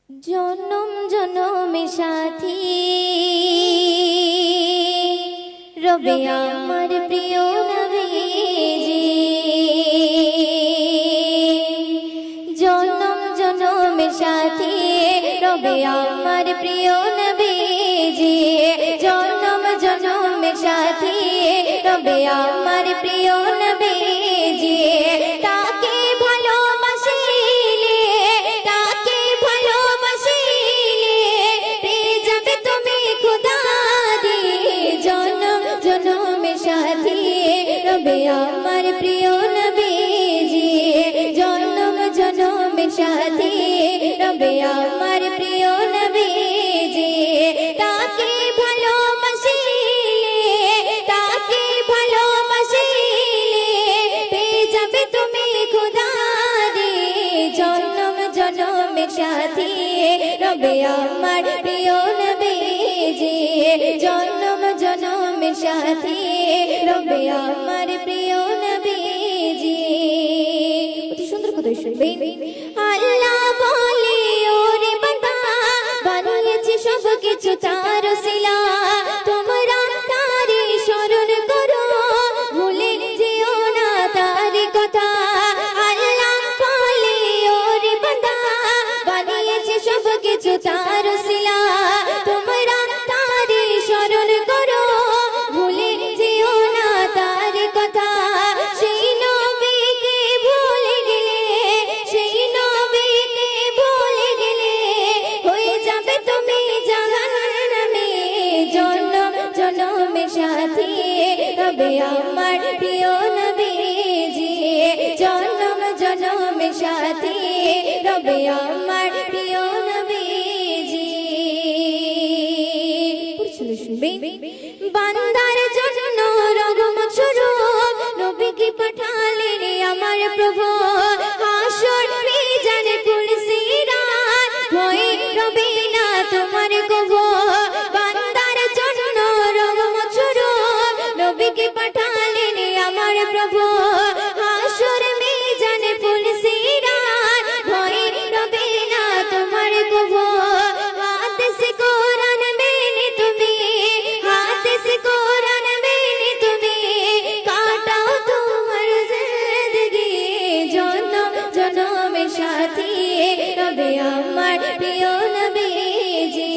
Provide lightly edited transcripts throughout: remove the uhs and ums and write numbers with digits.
জনম জনমের সাথী রবে আমার প্রিয় নবীজি। জনম জনমের সাথী রবে আমার প্রিয় নবীজি। জনম জনমের সাথী রবে আমার প্রিয় নবীজি। তাকে ভালোবাসিলে, তাকে ভালোবাসিলে পেয়ে যাবে তুমি খুদারি। জনম জনমের সাথী রবে আমার প্রিয় নবীজি। জনম জনমের সাথী রবে আমার প্রিয় নবীজি। তাকে ভালোবাসিলে, তাকে ভালোবাসিলে পেয়ে যাবে তুমি খুদারি। জনম জনমের সাথী রবে আমার প্রিয় নবীজি। জনম জনমের সাথী রবে আমার প্রিয় নবীজি। অতি সুন্দর কথা শুনবে। আল্লাহ বলে ওরে বান্দা বানিয়েছি সব কিছু তার ওসিলা, তোমরা তারই স্মরণ করো, ভুলে যেও না তার কথা। আল্লাহ বলে ওরে বান্দা বানিয়েছি সব কিছু তার ওসিলা, তোমরা তারই স্মরণ করো, ভুলে যেও না তার কথা। সেই নবীকে ভুলে গেলে, সেই নবীকে ভুলে গেলে হয়ে যাবে তুমি জাহান্নামে। জনম জনমের সাথী রবে আমার প্রিয় নবীজি। জনম জনমের সাথী রবে আমার প্রিয় নবীজি। শুনবে। বান্দার জন্য রহমত স্বরূপ নবীকে পাঠালেন আমার প্রভু। হাসর মিজানে পুলসিরাত ভয়ে রবে না তোমার কভু। বান্দার জন্য রহমত স্বরূপ নবীকে পাঠালেন আমার প্রভু। হাসর মিজানে পুলসিরাত ভয়ে রবে না তোমার কভু। হাতে সে কোরআন মেনে তুমি, হাতে সে কোরআন মেনে তুমি কাটাও তোমার জিंदगी। জনম জনমের সাথী রবে আমার প্রিয় নবীজি।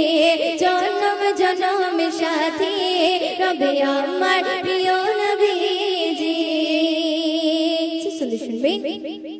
জনম জনমের সাথী রবে আমার প্রিয় নবীজি। শুনবে।